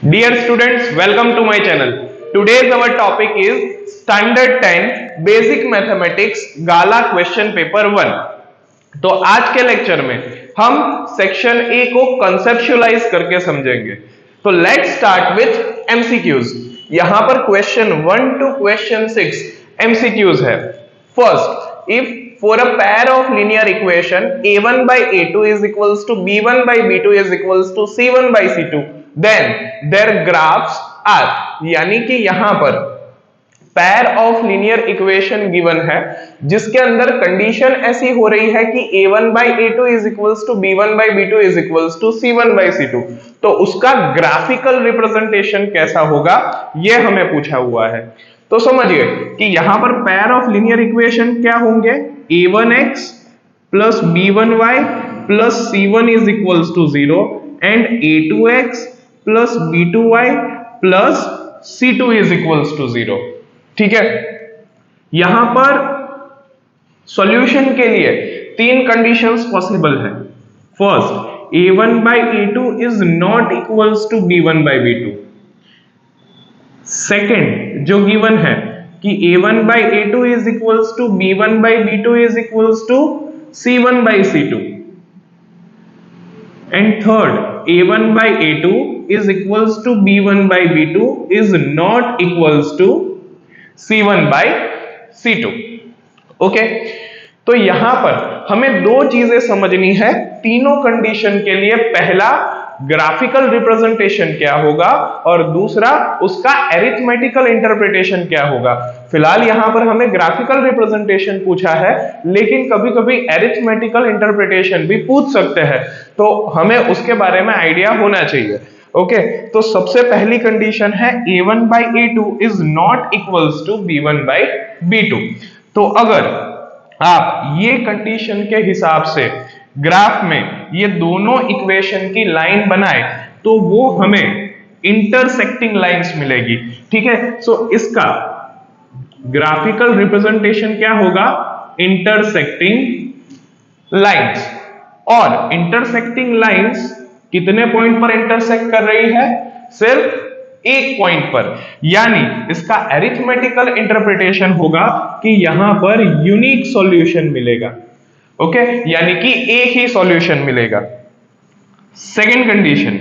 Dear students, welcome to my channel. Today's our topic is Standard 10 Basic Mathematics Gala Question Paper 1. तो आज के lecture में हम section A को conceptualise करके समझेंगे. तो लेट्स स्टार्ट विथ एमसीक्यूज. यहां पर क्वेश्चन 1 टू क्वेश्चन 6 एमसीक्यूज है. First, if for a pair of linear equation a1 by a2 is equals to b1 by b2 is equals to c1 by c2, then their graphs are. यानी कि यहां पर pair of linear equation given है जिसके अंदर condition ऐसी हो रही है कि a1 by a2 is equals to b1 by b2 is equals to c1 by c2. तो उसका ग्राफिकल रिप्रेजेंटेशन कैसा होगा ये हमें पूछा हुआ है. तो समझिए कि यहां पर पेयर ऑफ लीनियर इक्वेशन क्या होंगे, a1x plus b1y plus c1 is equals to 0 and a2x plus b2y plus c2 is equals to 0. ठीक है, यहां पर सॉल्यूशन के लिए तीन कंडीशंस पॉसिबल है. First, a1 by a2 is not equals to b1 by b2. Second जो given है कि a1 by a2 is equals to b1 by b2 is equals to c1 by c2. And third, a1 by a2 is equals to b1 by b2 is not equals to c1 by c2. Okay, तो यहां पर हमें दो चीजें समझनी है तीनों condition के लिए. पहला, ग्राफिकल रिप्रेजेंटेशन क्या होगा और दूसरा उसका एरिथमेटिकल इंटरप्रिटेशन क्या होगा. फिलहाल यहां पर हमें ग्राफिकल रिप्रेजेंटेशन पूछा है, लेकिन कभी कभी एरिथमेटिकल इंटरप्रिटेशन भी पूछ सकते हैं, तो हमें उसके बारे में आइडिया होना चाहिए. ओके, तो सबसे पहली कंडीशन है a1 by a2 is not equals to b1 by b2. तो अगर आप ये कंडीशन के हिसाब से ग्राफ में ये दोनों इक्वेशन की लाइन बनाए तो वो हमें इंटरसेक्टिंग लाइंस मिलेगी. ठीक है, सो इसका ग्राफिकल रिप्रेजेंटेशन क्या होगा, इंटरसेक्टिंग लाइंस. और इंटरसेक्टिंग लाइंस कितने पॉइंट पर इंटरसेक्ट कर रही है, सिर्फ एक पॉइंट पर. यानी इसका अरिथमेटिकल इंटरप्रिटेशन होगा कि यहां पर यूनिक सॉल्यूशन मिलेगा. ओके, यानी कि एक ही सॉल्यूशन मिलेगा. सेकेंड कंडीशन,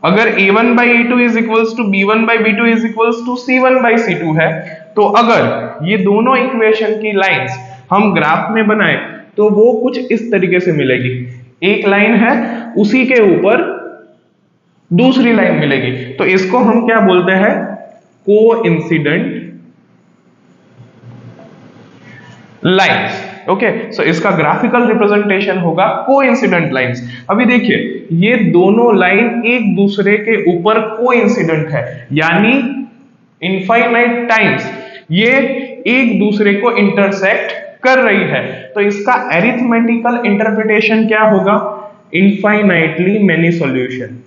अगर a1 by a2 is equals to b1 by b2 is equals to c1 by c2 है, तो अगर ये दोनों इक्वेशन की लाइंस हम ग्राफ में बनाए तो वो कुछ इस तरीके से मिलेगी. एक लाइन है, उसी के ऊपर दूसरी लाइन मिलेगी, तो इसको हम क्या बोलते हैं, कोइंसिडेंट लाइंस. ओके, सो इसका ग्राफिकल रिप्रेजेंटेशन होगा कोइंसिडेंट लाइंस. अभी देखिए, ये दोनों लाइन एक दूसरे के ऊपर कोइंसिडेंट है, यानी इनफाइनाइट टाइम्स ये एक दूसरे को इंटरसेक्ट कर रही है. तो इसका अरिथमेटिकल इंटरप्रिटेशन क्या होगा, infinitely many solution.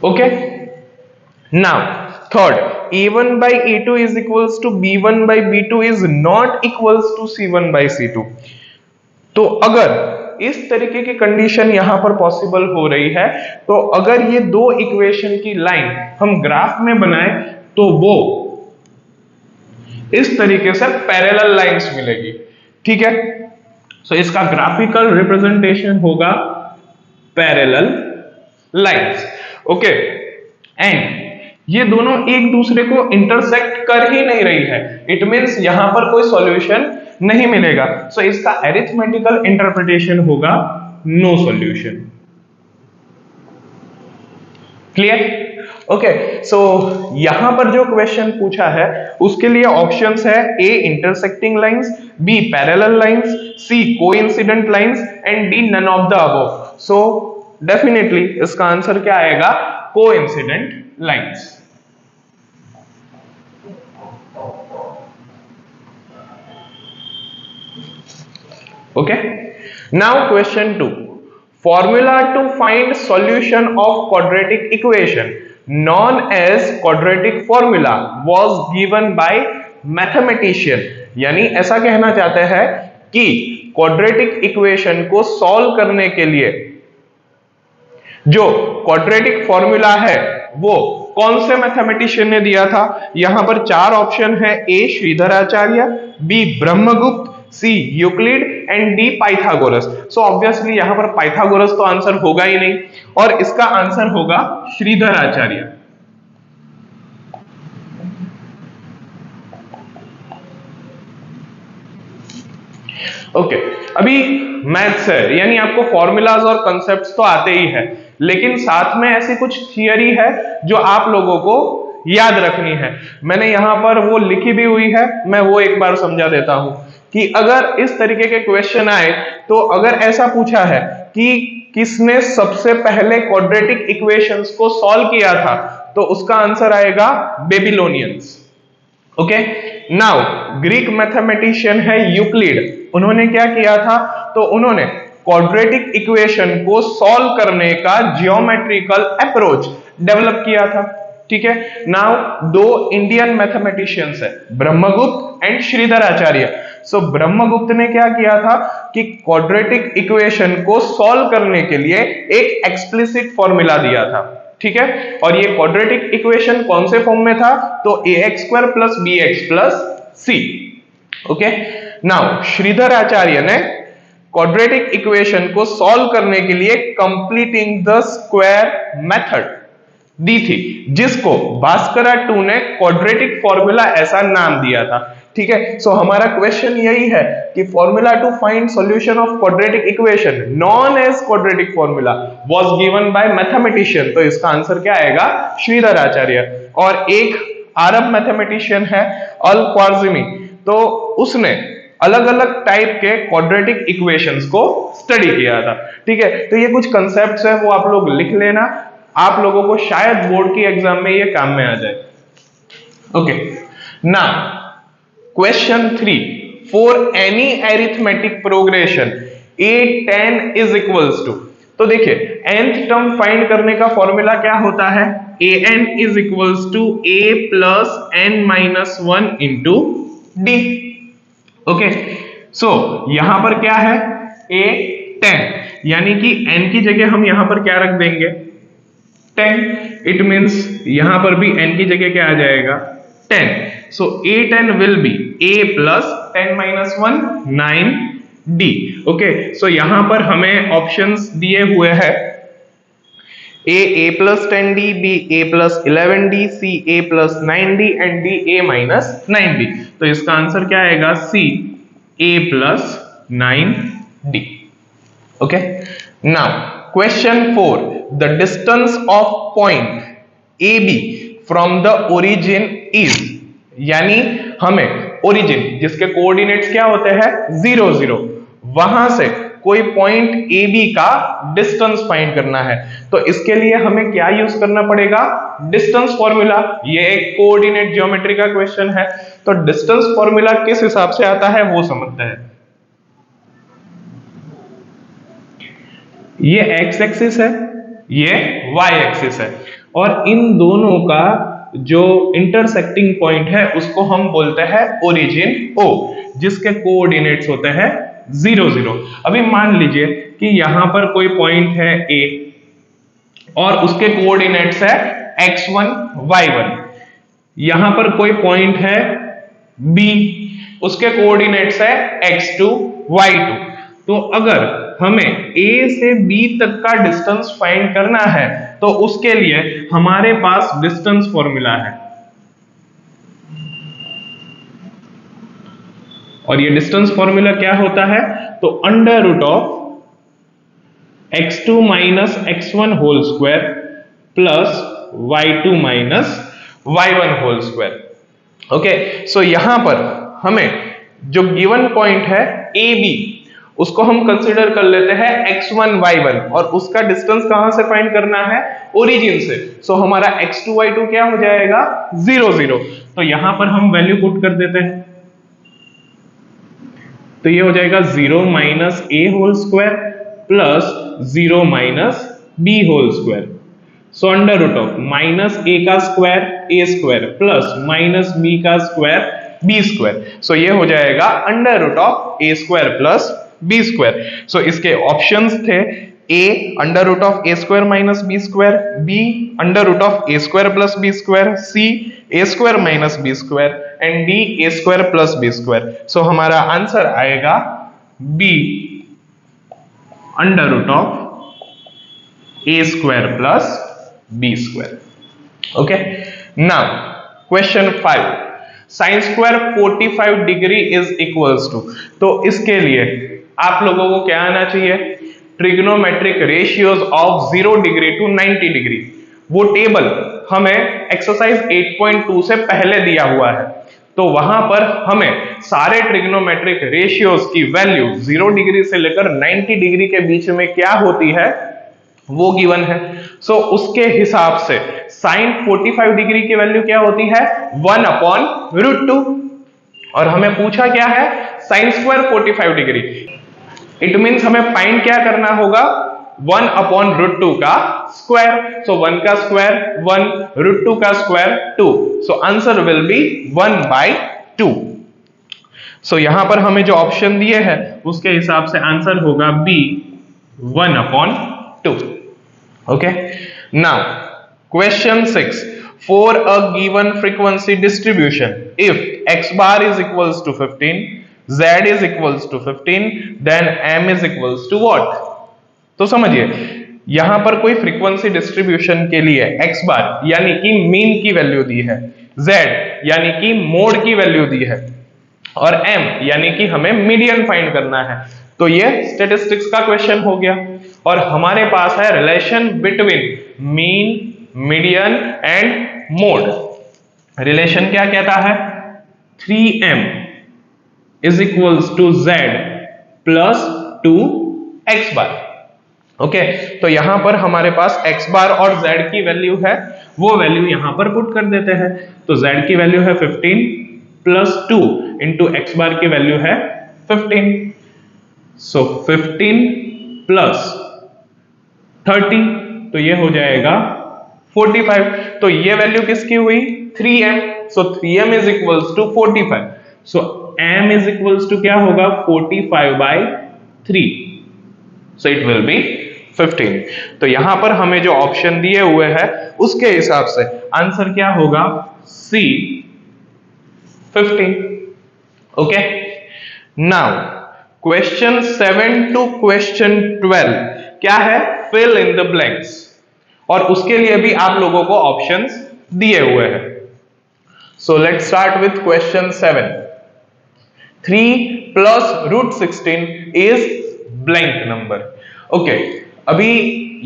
Okay, now third, a1 by a2 is equals to b1 by b2 is not equals to c1 by c2. तो अगर इस तरीके की कंडीशन यहां पर पॉसिबल हो रही है, तो अगर ये दो इक्वेशन की लाइन हम ग्राफ में बनाए तो वो इस तरीके से पैरेलल लाइंस मिलेगी. ठीक है, सो इसका ग्राफिकल रिप्रेजेंटेशन होगा पैरेलल लाइंस. ओके, एंड ये दोनों एक दूसरे को इंटरसेक्ट कर ही नहीं रही है, इट मींस यहां पर कोई सॉल्यूशन नहीं मिलेगा. सो इसका अरिथमेटिकल इंटरप्रिटेशन होगा no solution. Clear? Okay, so यहां पर जो क्वेश्चन पूछा है उसके लिए ऑप्शंस है A intersecting lines, B parallel lines, C coincident lines and D none of the above. So definitely इसका आंसर क्या आएगा, coincident lines. Okay, now question 2, formula to find solution of quadratic equation known as quadratic formula was given by mathematician. यानी ऐसा कहना चाहते हैं कि quadratic equation को सॉल्व करने के लिए जो क्वाड्रेटिक फॉर्मूला है वो कौन से मैथमेटिशियन ने दिया था? यहां पर चार ऑप्शन है, A Sridharacharya, B Brahmagupta, C Euclid and D Pythagoras. So obviously यहां पर पाइथागोरस तो आंसर होगा ही नहीं और इसका आंसर होगा श्रीधराचार्य। ओके, अभी मैथ्स है यानी आपको फॉर्मूलाज और कॉन्सेप्ट्स तो आते ही है, लेकिन साथ में ऐसी कुछ थियरी है जो आप लोगों को याद रखनी है। मैंने यहां पर वो लिखी भी हुई है, मैं वो एक बार समझा देता हूं कि अगर इस तरीके के क्वेश्चन आए तो अगर ऐसा पूछा है कि किसने सबसे पहले क्वाड्रेटिक इक्वेशंस को सॉल्व किया था, तो उसका आंसर आएगा Babylonians. Okay, now Greek mathematician है यूक्लिड, उन्होंने क्या किया था? तो उन्होंने क्वाड्रेटिक इक्वेशन को सॉल्व करने का जियोमेट्रिकल अप्रोच डेवलप किया था। ठीक है, नाउ दो इंडियन मैथमेटिशियंस है, ब्रह्मगुप्त एंड श्रीधराचार्य। सो ब्रह्मगुप्त ने क्या किया था कि क्वाड्रेटिक इक्वेशन को सॉल्व करने के लिए एक एक्सप्लिसिट फॉर्मूला दिया था। ठीक है, और ये क्वाड्रेटिक इक्वेशन कौन से फॉर्म में था? तो ax² plus bx plus c। Okay, now Shridharacharya ने क्वाड्रेटिक इक्वेशन को सॉल्व करने के लिए कंप्लीटिंग द स्क्वायर मेथड दी थी, जिसको भास्करा 2 ने क्वाड्रेटिक फॉर्मूला ऐसा नाम दिया था। ठीक है, सो हमारा क्वेश्चन यही है कि formula to find solution of quadratic equation known as quadratic formula was given by mathematician, तो इसका आंसर क्या आएगा? श्रीधराचार्य। और एक अरब मैथमेटिशियन है अल ख्वारिज़मी, तो उसने अलग अलग टाइप के क्वाड्रेटिक इक्वेशंस को स्टडी किया था। ठीक है, तो ये कुछ कंसेप्ट्स है वो आप लोग लिख लेना, आप लोगों को शायद बोर्ड की एग्जाम में ये काम में आ जाए। Okay, now question 3, for any arithmetic progression a10 is equals to, तो देखिए nth टर्म फाइंड करने का फॉर्मूला क्या होता है? an is equals to a plus n minus 1 into d। Okay, so यहां पर क्या है? a10, यानी कि n की जगह हम यहां पर क्या रख देंगे? 10। इट मीन्स यहां पर भी n की जगह क्या आ जाएगा? 10। So a10 will be a plus 10 minus 1 9d। Okay, so यहां पर हमें ऑप्शंस दिए हुए हैं a plus 10d, b a plus 11d, c a plus 9d and d a minus 9d। तो इसका आंसर क्या आएगा? c a plus 9d। Okay, now question 4, the distance of point AB from the origin is, यानी हमें origin जिसके coordinates क्या होते हैं? 0 0, वहां से कोई पॉइंट AB का डिस्टेंस फाइंड करना है। तो इसके लिए हमें क्या यूज करना पड़ेगा? Distance formula. ये एक कोऑर्डिनेट ज्योमेट्री का क्वेश्चन है, तो डिस्टेंस फॉर्मूला किस हिसाब से आता है वो समझते हैं। ये x एक्सिस है, ये y एक्सिस है, और इन दोनों का जो इंटरसेक्टिंग पॉइंट है उसको हम बोलते हैं ओरिजिन O, जिसके कोऑर्डिनेट्स होते हैं 0 0। अभी मान लीजिए कि यहां पर कोई पॉइंट है A और उसके कोऑर्डिनेट्स है x1 y1, यहां पर कोई पॉइंट है B, उसके कोऑर्डिनेट्स है x2 y2। तो अगर हमें A से B तक का डिस्टेंस फाइंड करना है तो उसके लिए हमारे पास डिस्टेंस फॉर्मूला है, और ये डिस्टेंस फॉर्मूला क्या होता है? तो under root of x2 minus x1 whole square plus y2 minus y1 whole square. Okay, so यहां पर हमें जो गिवन पॉइंट है AB, उसको हम कंसीडर कर लेते हैं x1 y1, और उसका डिस्टेंस कहां से फाइंड करना है? ओरिजिन से। सो हमारा x2 y2 क्या हो जाएगा? 0 0। तो यहां पर हम वैल्यू पुट कर देते हैं, तो ये हो जाएगा 0 minus a whole square plus 0 minus b whole square. So under root of minus a का square a square plus minus b का स्क्वायर b स्क्वायर। सो ये हो जाएगा under root of a square plus b square. So इसके options थे a under root of a square minus b square, b under root of a square plus b square, c a square minus b square and d a square plus b square. So हमारा answer आएगा b under root of a square plus b square. Okay, now question 5, sine square 45 degree is equals to. तो इसके लिए आप लोगों को क्या आना चाहिए, trigonometric ratios of 0 degree to 90 degree. वो टेबल हमें एक्सरसाइज 8.2 से पहले दिया हुआ है, तो वहां पर हमें सारे ट्रिग्नोमेट्रिक रेशियोज की वैल्यू 0 डिग्री से लेकर 90 डिग्री के बीच में क्या होती है वो गिवन है। सो उसके हिसाब से साइन 45 डिग्री की वैल्यू क्या होती है, 1/√2। और हमें पूछा क्या है, sign square 45 degree. It means हमें फाइंड क्या करना होगा, 1/√2 का स्क्वायर। सो 1 का स्क्वायर 1, √2 का square 2। So answer will be 1/2। सो यहां पर हमें जो ऑप्शन दिए हैं उसके हिसाब से आंसर होगा B 1/2। Okay, now question 6, for a given frequency distribution, if x bar is equals to 15, z is equals to 15, then m is equals to what? तो समझिए यहां पर कोई फ्रीक्वेंसी डिस्ट्रीब्यूशन के लिए x बार यानी कि मीन की वैल्यू दी है, z यानी कि मोड की वैल्यू दी है और m यानी कि हमें मीडियन फाइंड करना है। तो ये स्टैटिस्टिक्स का क्वेश्चन हो गया और हमारे पास है relation between mean, median and mode. Relation क्या कहता है, 3m is equals to z plus 2x bar. Okay, तो यहां पर हमारे पास x बार और z की वैल्यू है, वो वैल्यू यहां पर पुट कर देते हैं। तो z की वैल्यू है 15 प्लस 2 इंटू x बार की वैल्यू है 15। सो 15 प्लस 30 तो ये हो जाएगा 45। तो ये वैल्यू किसकी हुई, 3m। So 3m is equals to 45। So m is equals to क्या होगा, 45/3। So it will be 15। तो यहां पर हमें जो ऑप्शन दिए हुए हैं उसके हिसाब से आंसर क्या होगा, C 15। Okay, now question 7 to question 12 क्या है, फिल इन द ब्लैंक्स। और उसके लिए भी आप लोगों को ऑप्शंस दिए हुए हैं। So let's start with question 7। 3 plus √16 is blank number. Okay, अभी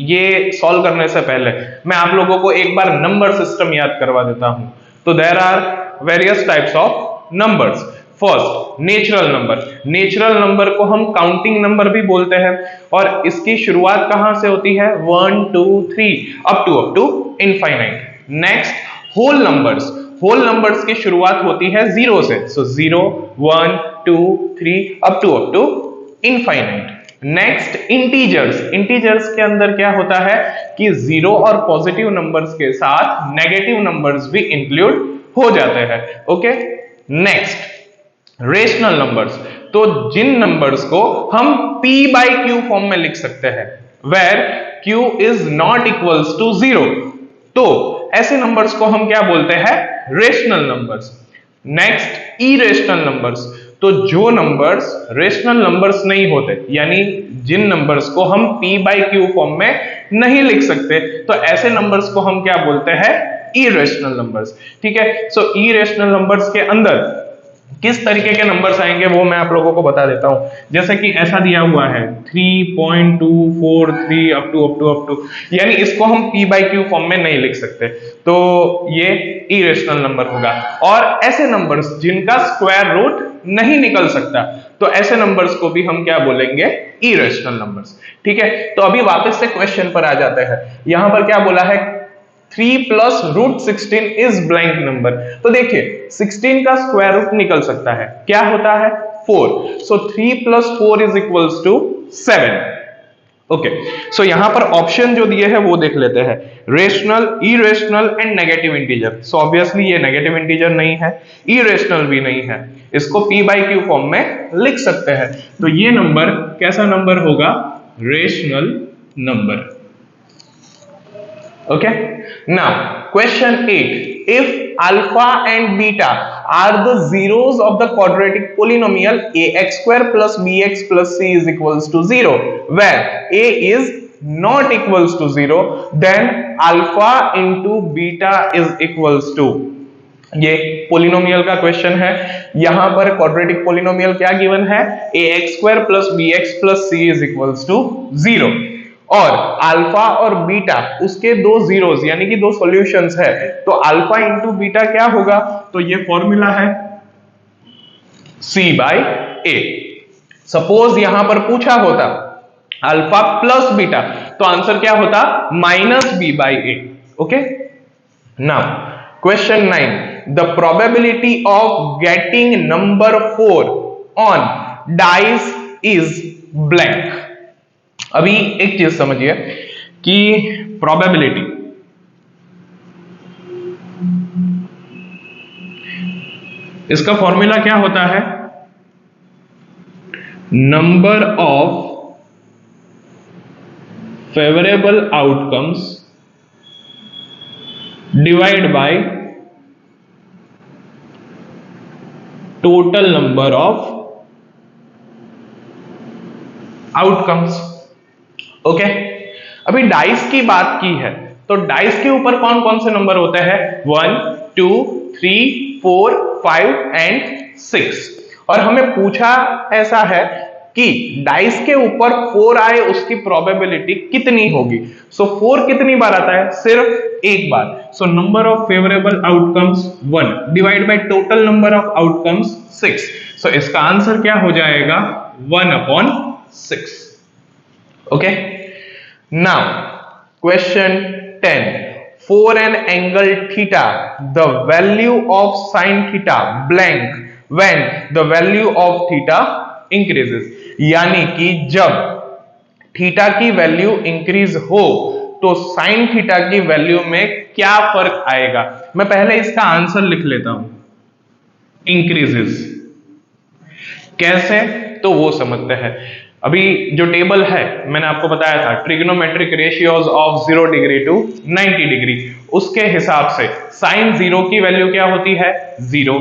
ये सॉल्व करने से पहले मैं आप लोगों को एक बार नंबर सिस्टम याद करवा देता हूं। तो there are various types of numbers. First, natural number. Natural number को हम काउंटिंग नंबर भी बोलते हैं और इसकी शुरुआत कहां से होती है, 1 2 3 up to infinite. Next, whole numbers. Whole numbers की शुरुआत होती है 0 से। So 0 1 2 3 up to infinite. Next, integers. Integers के अंदर क्या होता है कि 0 और पॉजिटिव नंबर्स के साथ नेगेटिव नंबर्स भी इंक्लूड हो जाते हैं। Okay, next, rational numbers. तो जिन नंबर्स को हम p/q फॉर्म में लिख सकते हैं, where q is not equals to 0, तो ऐसे नंबर्स को हम क्या बोलते हैं, rational numbers. Next, irrational numbers. तो जो नंबर्स रेशनल नंबर्स नहीं होते, यानी जिन नंबर्स को हम p/q फॉर्म में नहीं लिख सकते, तो ऐसे नंबर्स को हम क्या बोलते हैं, इरेशनल नंबर्स। ठीक है, सो इरेशनल नंबर्स के अंदर किस तरीके के नंबर्स आएंगे वो मैं आप लोगों को बता देता हूं। जैसे कि ऐसा दिया हुआ है 3.243 अप टू, यानी इसको हम p/q फॉर्म में नहीं लिख सकते, तो ये इरेशनल नंबर होगा। और ऐसे नंबर्स जिनका स्क्वायर रूट नहीं निकल सकता, तो ऐसे नंबर्स को भी हम क्या बोलेंगे, इरेशनल नंबर्स। ठीक है, तो अभी वापस से क्वेश्चन पर आ जाते हैं। यहां पर क्या बोला है, 3 प्लस √16 इज ब्लैंक नंबर। तो देखिए 16 का स्क्वायर रूट निकल सकता है, क्या होता है, 4। So 3 plus 4 is equals to 7। Okay, so यहां पर ऑप्शन जो दिए हैं वो देख लेते हैं, rational, irrational and negative integer. So obviously ये नेगेटिव इंटीजर नहीं है, इरेशनल भी नहीं है, इसको p/q फॉर्म में लिख सकते हैं। तो ये नंबर कैसा नंबर होगा, rational number. Okay, now question 8, if alpha and beta are the zeros of the quadratic polynomial ax square plus bx plus c is equals to 0, where a is not equals to 0, then alpha into beta is equals to, ये polynomial का question है। यहां पर quadratic polynomial क्या given है, ax square plus bx plus c is equals to 0, और alpha और beta उसके दो जीरोस यानी कि दो सॉल्यूशंस है, तो अल्फा इंटू बीटा क्या होगा, तो ये फॉर्मूला है c बाई a। सपोज यहां पर पूछा होता अल्फा प्लस बीटा, तो आंसर क्या होता, minus b by a। Okay, now question 9, the probability of getting number 4 on dice is blank. अभी एक चीज समझिए कि प्रोबेबिलिटी, इसका फॉर्मूला क्या होता है, number of favourable outcomes divide by total number of outcomes. Okay, अभी डाइस की बात की है, तो डाइस के ऊपर कौन कौन से नंबर होते हैं, 1 2 3 4 5 एंड 6, और हमें पूछा ऐसा है कि डाइस के ऊपर 4 आए उसकी प्रोबेबिलिटी कितनी होगी। सो 4 कितनी बार आता है, सिर्फ एक बार। So number of favourable outcomes 1 divide by total number of outcomes 6, so इसका आंसर क्या हो जाएगा, 1/6। Okay, now question 10, for an angle theta the value of sin theta blank when the value of theta increases, यानी कि जब theta की value increase हो तो साइन थीटा की वैल्यू में क्या फर्क आएगा। मैं पहले इसका आंसर लिख लेता हूं, इंक्रीजेस। कैसे, तो वो समझते हैं। अभी जो टेबल है मैंने आपको बताया था, trigonometric ratios of 0 degree to 90 degree, उसके हिसाब से साइन 0 की वैल्यू क्या होती है, 0,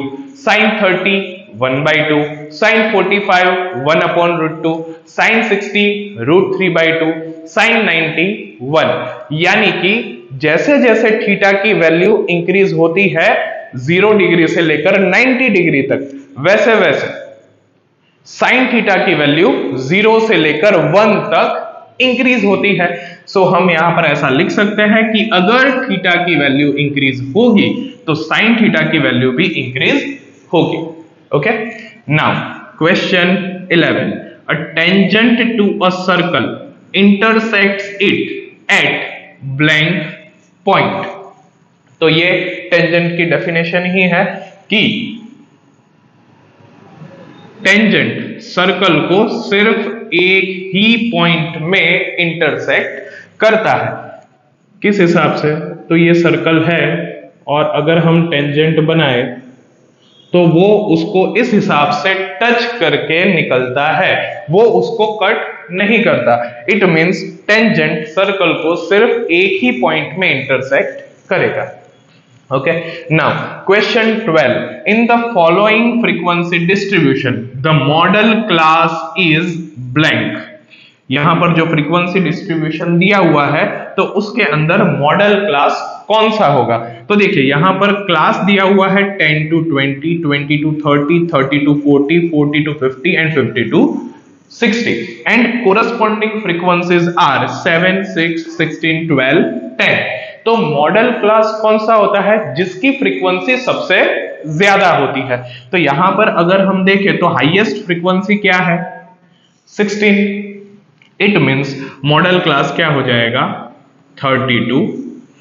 साइन 30 1/2, साइन 45 1/√2, साइन 60 √3/2, साइन 90 1। यानी कि जैसे जैसे थीटा की वैल्यू इंक्रीज होती है 0 डिग्री से लेकर 90 डिग्री तक, वैसे वैसे साइन थीटा की वैल्यू 0 से लेकर 1 तक इंक्रीज होती है। सो हम यहां पर ऐसा लिख सकते हैं कि अगर थीटा की वैल्यू इंक्रीज होगी तो साइन थीटा की वैल्यू भी इंक्रीज होगी। Okay, now question 11, a tangent to a circle intersects it at blank point. तो ये टेंजेंट की डेफिनेशन ही है कि टेंजेंट सर्कल को सिर्फ एक ही पॉइंट में इंटरसेक्ट करता है। किस हिसाब से, तो ये सर्कल है और अगर हम टेंजेंट बनाए तो वो उसको इस हिसाब से टच करके निकलता है, वो उसको कट नहीं करता। इट मींस टेंजेंट सर्कल को सिर्फ एक ही पॉइंट में इंटरसेक्ट करेगा। Okay, now question 12, in the following frequency distribution the model class is blank। यहां पर जो फ्रीक्वेंसी डिस्ट्रीब्यूशन दिया हुआ है तो उसके अंदर मॉडल क्लास कौन सा होगा। तो देखिए यहां पर क्लास दिया हुआ है 10 to 20, 20 to 30, 30 to 40, 40 to 50 and 50 to 60 and corresponding frequencies are 7, 6, 16, 12, 10। तो मॉडल क्लास कौन सा होता है, जिसकी फ्रीक्वेंसी सबसे ज्यादा होती है। तो यहां पर अगर हम देखें तो हाईएस्ट फ्रीक्वेंसी क्या है, 16। इट मींस मॉडल क्लास क्या हो जाएगा, 30 to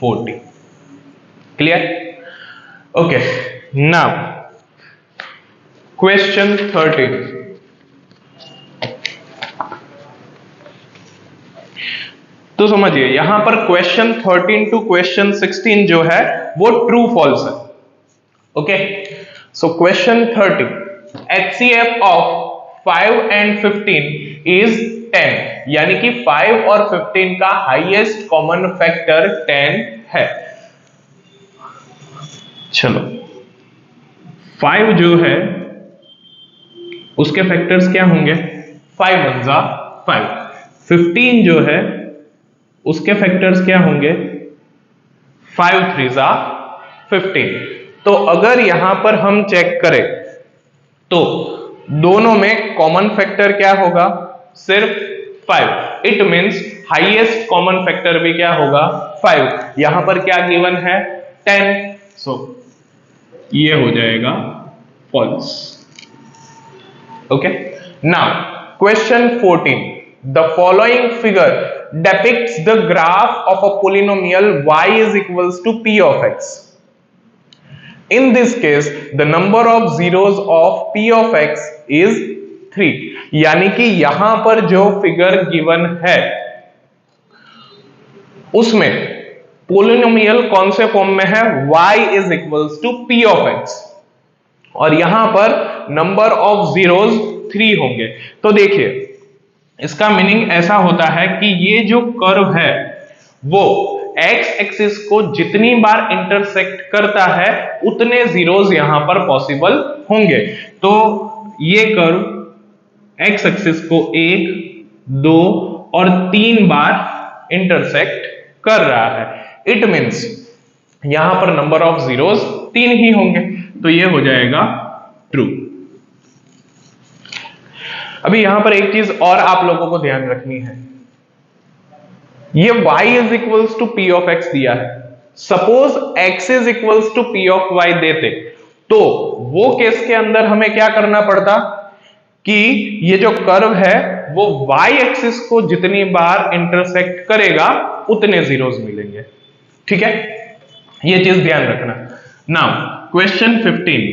40। Clear? Okay, now question 13, तो समझिए यहां पर क्वेश्चन 13 टू क्वेश्चन 16 जो है वो ट्रू फॉल्स है। Okay, so question 30, HCF of 5 and 15 is 10 यानी कि 5 और 15 का हाईएस्ट कॉमन फैक्टर 10 है। चलो 5 जो है उसके फैक्टर्स क्या होंगे, 5 1 जा 5। 15 जो है उसके फैक्टर्स क्या होंगे, 5 3 जा 15। तो अगर यहां पर हम चेक करें तो दोनों में कॉमन फैक्टर क्या होगा, सिर्फ 5। It means highest common factor भी क्या होगा, 5। यहां पर क्या गिवन है, 10। सो ये हो जाएगा false. Okay, now question 14, the following figure depicts the graph of a polynomial y is equals to p of x. In this case the number of zeros of p of x is 3। यानी कि यहां पर जो figure given है उसमें polynomial कौन से form में है, y is equals to p of x, और यहां पर नंबर ऑफ जीरोस 3 होंगे। तो देखिए इसका मीनिंग ऐसा होता है कि ये जो कर्व है वो x एक्सिस को जितनी बार इंटरसेक्ट करता है उतने जीरोस यहां पर पॉसिबल होंगे। तो ये कर्व x एक्सिस को 1 2 और 3 बार इंटरसेक्ट कर रहा है। इट मींस यहां पर नंबर ऑफ जीरोस 3 ही होंगे, तो ये हो जाएगा ट्रू। अभी यहां पर एक चीज और आप लोगों को ध्यान रखनी है, ये y is equals to p of x दिया है। Suppose x is equals to p of y देते तो वो केस के अंदर हमें क्या करना पड़ता कि ये जो कर्व है वो y एक्सिस को जितनी बार इंटरसेक्ट करेगा उतने जीरोस मिलेंगे। ठीक है, ये चीज ध्यान रखना। Now question 15,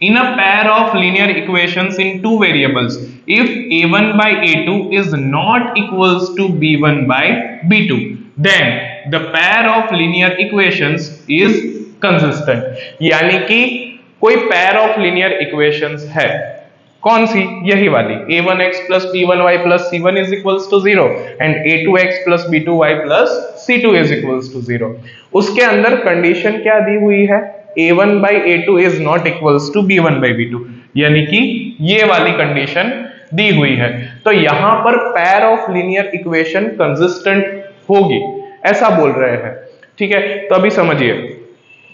in a pair of linear equations in two variables, if a1 by a2 is not equals to b1 by b2, then the pair of linear equations is consistent। यानी कि कोई pair of linear equations है, कौन सी, यही वाली a1x plus b1y plus c1 is equals to 0 and a2x plus b2y plus c2 is equals to 0। उसके अंदर condition क्या दी हुई है, a1 by a2 is not equals to b1 by b2, यानी कि ये वाली कंडीशन दी हुई है। तो यहां पर pair of linear equation consistent होगी ऐसा बोल रहे हैं। ठीक है, तो अभी समझिए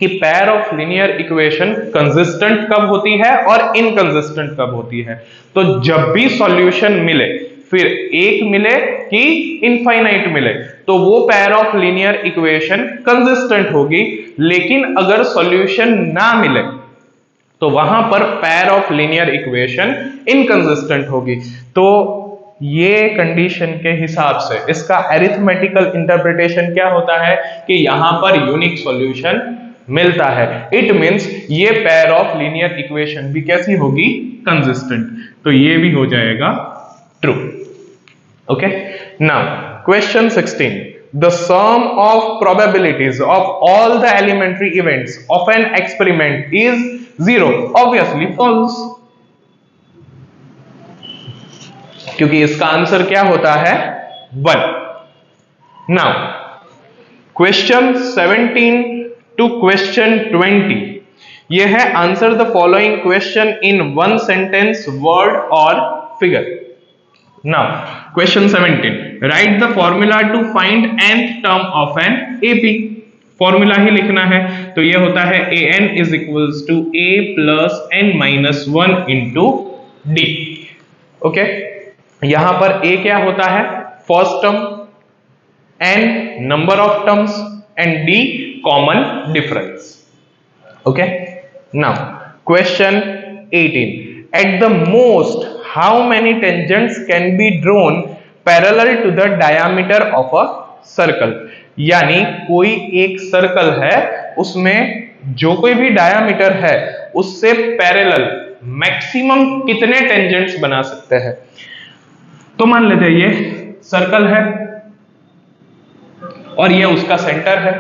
कि pair of linear equation consistent कब होती है और इनकंसिस्टेंट कब होती है। तो जब भी सॉल्यूशन मिले, फिर एक मिले कि इनफाइनाइट मिले, तो वो pair of linear equation consistent होगी। लेकिन अगर सॉल्यूशन ना मिले तो वहां पर pair of linear equation inconsistent होगी। तो ये कंडीशन के हिसाब से इसका अरिथमेटिकल इंटरप्रिटेशन क्या होता है कि यहां पर यूनिक सॉल्यूशन मिलता है। इट मींस ये पेयर ऑफ लीनियर इक्वेशन भी कैसी होगी, कंसिस्टेंट। तो ये भी हो जाएगा true. Okay, now question 16, the sum of probabilities of all the elementary events of an experiment is 0। obviously false, क्योंकि इसका आंसर क्या होता है, 1। नाउ क्वेश्चन 17 टू क्वेश्चन 20, ये है answer the following question in one sentence, word और figure. Now question 17, write the formula to find nth term of an AP। Formula ही लिखना है, तो ये होता है an is equals to a plus n minus 1 into d। Okay, यहां पर a क्या होता है, first term, n number of terms and d common difference. Okay, now question 18, at the most how many tangents can be drawn parallel to the diameter of a circle. यानी कोई एक circle है, उसमें जो कोई भी डायमीटर है उससे पैरेलल मैक्सिमम कितने टेंजेंट्स बना सकते हैं। तो मान लेते हैं ये सर्कल है और ये उसका सेंटर है।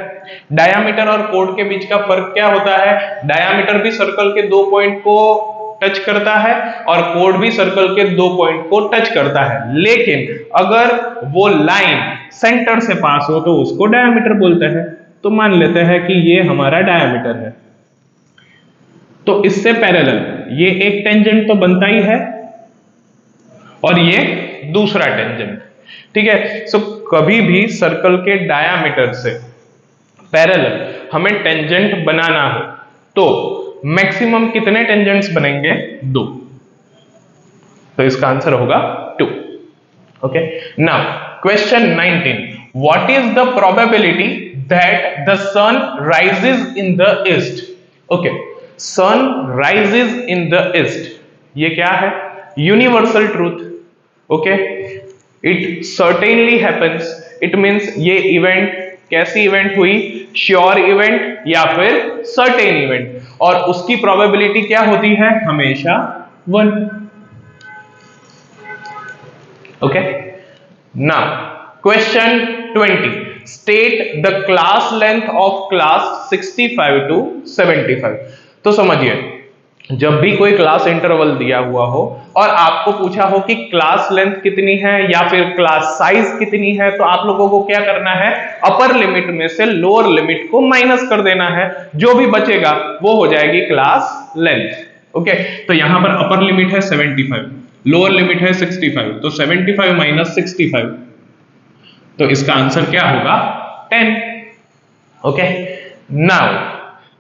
डायामीटर और कोड के बीच का फर्क क्या होता है, डायामीटर भी सर्कल के 2 पॉइंट को टच करता है और कोड भी सर्कल के 2 पॉइंट को टच करता है, लेकिन अगर वो लाइन सेंटर से पास हो तो उसको डायमीटर बोलते हैं। तो मान लेते हैं कि ये हमारा डायमीटर है, तो इससे पैरेलल ये एक टेंजेंट तो बनता ही है और ये दूसरा टेंजेंट, ठीक है। सो कभी भी सर्कल के डायामीटर से पैरेलल हमें टेंजेंट बनाना हो तो मैक्सिमम कितने टेंजेंट्स बनेंगे? 2। तो इसका आंसर होगा 2। Okay, now question 19, what is the probability that the sun rises in the east? Okay, sun rises in the east, ये क्या है? Universal truth. Okay, it certainly happens, it means ये event कैसी event हुई? Sure event या फिर certain event, और उसकी प्रोबेबिलिटी क्या होती है? हमेशा 1। Okay, now question 20, state the class length of class 65 to 75। तो समझिए, जब भी कोई क्लास इंटरवल दिया हुआ हो और आपको पूछा हो कि क्लास लेंथ कितनी है या फिर क्लास साइज कितनी है, तो आप लोगों को क्या करना है? अपर लिमिट में से लोअर लिमिट को माइनस कर देना है, जो भी बचेगा वो हो जाएगी क्लास लेंथ। ओके, तो यहां पर अपर लिमिट है 75, लोअर लिमिट है 65, तो 75 माइनस 65, तो इसका आंसर क्या होगा? 10। Okay, now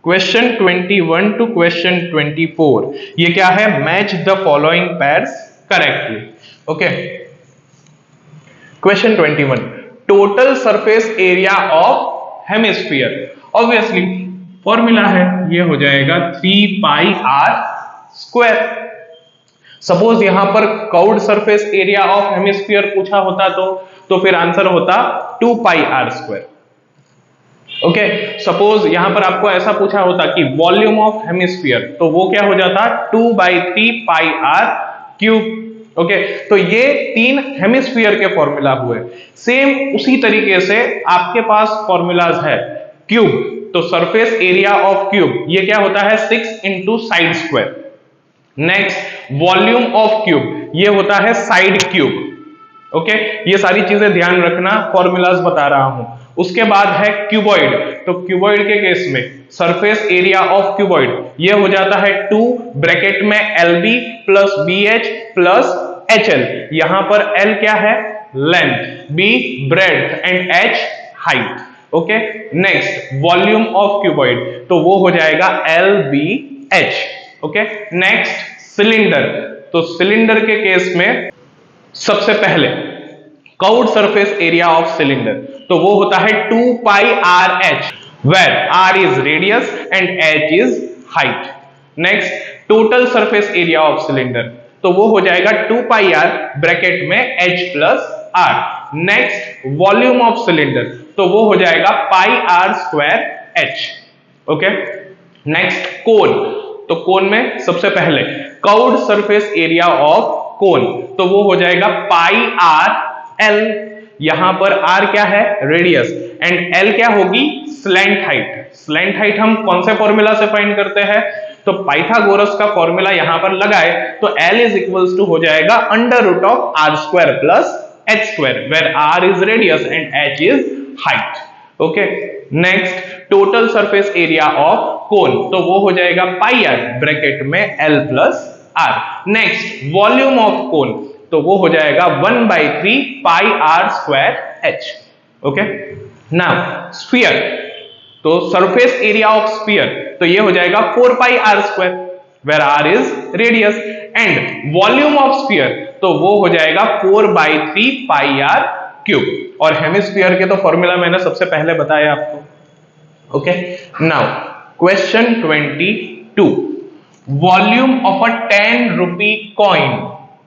question 21 to question 24, ये क्या है? Match the following pairs correctly. Okay, question 21, total surface area of hemisphere. Obviously formula है, ये हो जाएगा 3 पाई आर स्क्वायर। सपोज यहां पर curved surface area of hemisphere पूछा होता तो फिर आंसर होता 2 pi R square. Okay, suppose यहां पर आपको ऐसा पूछा होता कि वॉल्यूम ऑफ हेमिस्फीयर, तो वो क्या हो जाता? 2/3 पाई आर क्यूब। ओके, तो ये 3 हेमिस्फीयर के फॉर्मूला हुए। सेम उसी तरीके से आपके पास फॉर्मूलाज है क्यूब, तो सरफेस एरिया ऑफ क्यूब ये क्या होता है? 6 into side square. Next, volume of cube ये होता है साइड क्यूब। ओके, ये सारी चीजें ध्यान रखना, फॉर्मूलाज बता रहा हूं। उसके बाद है क्यूबॉइड, तो क्यूबॉइड के केस में सरफेस एरिया ऑफ क्यूबॉइड ये हो जाता है 2 ब्रैकेट में LB plus BH plus HL। यहां पर L क्या है? Length, B breadth and H height. Okay, next volume of cuboid, तो वो हो जाएगा LBH। ओके, नेक्स्ट सिलेंडर, तो सिलेंडर के केस में सबसे पहले curved surface area of cylinder, तो वो होता है 2 pi RH, where R is radius and H is height. Next, total surface area of cylinder, तो वो हो जाएगा 2 पाई R ब्रैकेट में H plus R। Next, volume of cylinder, तो वो हो जाएगा pi R square H। Okay, next cone, तो कोन में सबसे पहले curved surface area of cone, तो वो हो जाएगा पाई R L। यहां पर R क्या है? रेडियस, एंड L क्या होगी? Slant height. स्लैंट हाइट हम कौन से फॉर्मूला से फाइंड करते हैं? तो पाइथागोरस का फॉर्मूला यहां पर लगाए तो L इज इक्वल्स टू हो जाएगा under root of R square plus H square, where R is radius and H is height. Okay, next total surface area of cone, तो वो हो जाएगा पाई R ब्रैकेट में L plus R। Next volume of cone, तो वो हो जाएगा 1/3 pi R square H। Okay, now sphere, तो सरफेस एरिया ऑफ स्फीयर, तो ये हो जाएगा 4 pi R square, where R is radius, and volume of sphere, तो वो हो जाएगा 4/3 पाई R क्यूब। और हेमिस्फीयर के तो फॉर्मूला मैंने सबसे पहले बताया आपको। Okay, now question 22, volume of a 10 rupee coin.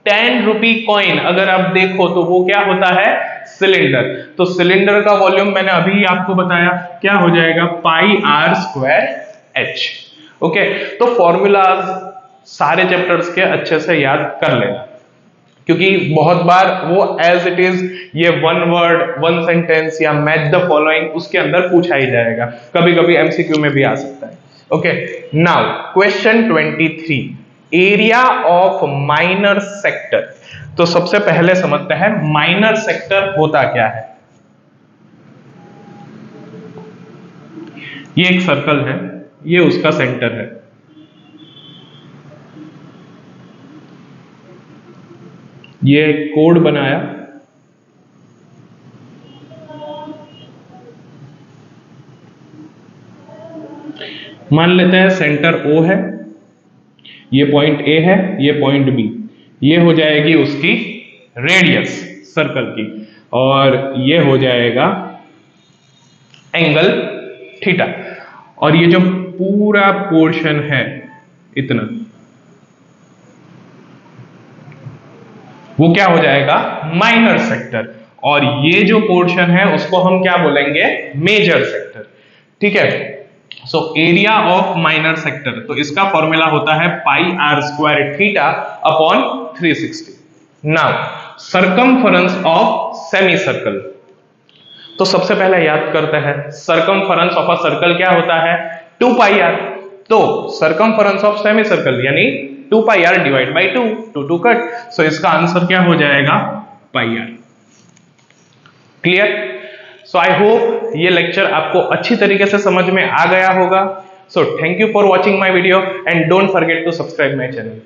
10 rupee coin अगर आप देखो तो वो क्या होता है? सिलेंडर। तो सिलेंडर का वॉल्यूम मैंने अभी आपको बताया, क्या हो जाएगा? Pi R square H। Okay, तो फॉर्मूलाज सारे चैप्टर्स के अच्छे से याद कर लेना, क्योंकि बहुत बार वो एज इट इज ये 1 वर्ड 1 सेंटेंस या मैच द फॉलोइंग उसके अंदर पूछा ही जाएगा, कभी कभी MCQ में भी आ सकता है। Okay, now question 23, area of minor sector. तो सबसे पहले समझते हैं माइनर सेक्टर होता क्या है। ये एक सर्कल है, ये उसका सेंटर है। ये एक कोड बनाया, मान लेते हैं सेंटर O है, ये पॉइंट A है, ये पॉइंट B, ये हो जाएगी उसकी रेडियस सर्कल की, और ये हो जाएगा एंगल थीटा। और ये जो पूरा पोर्शन है इतना, वो क्या हो जाएगा, माइनर सेक्टर। और ये जो पोर्शन है उसको हम क्या बोलेंगे, मेजर सेक्टर। ठीक है। So area of minor sector, तो इसका फॉर्मूला होता है pi R square theta upon 360। Now circumference of semi circle, तो सबसे पहले याद करते हैं सरकमफरेंस ऑफ अ सर्कल क्या होता है, 2 पाई आर। तो सरकमफरेंस ऑफ सेमी सर्कल यानी 2 pi R divide by 2, 2 cut. So इसका आंसर क्या हो जाएगा, pi R. Clear. So I hope ये लेक्चर आपको अच्छी तरीके से समझ में आ गया होगा। So thank you for watching my video and don't forget to subscribe my channel.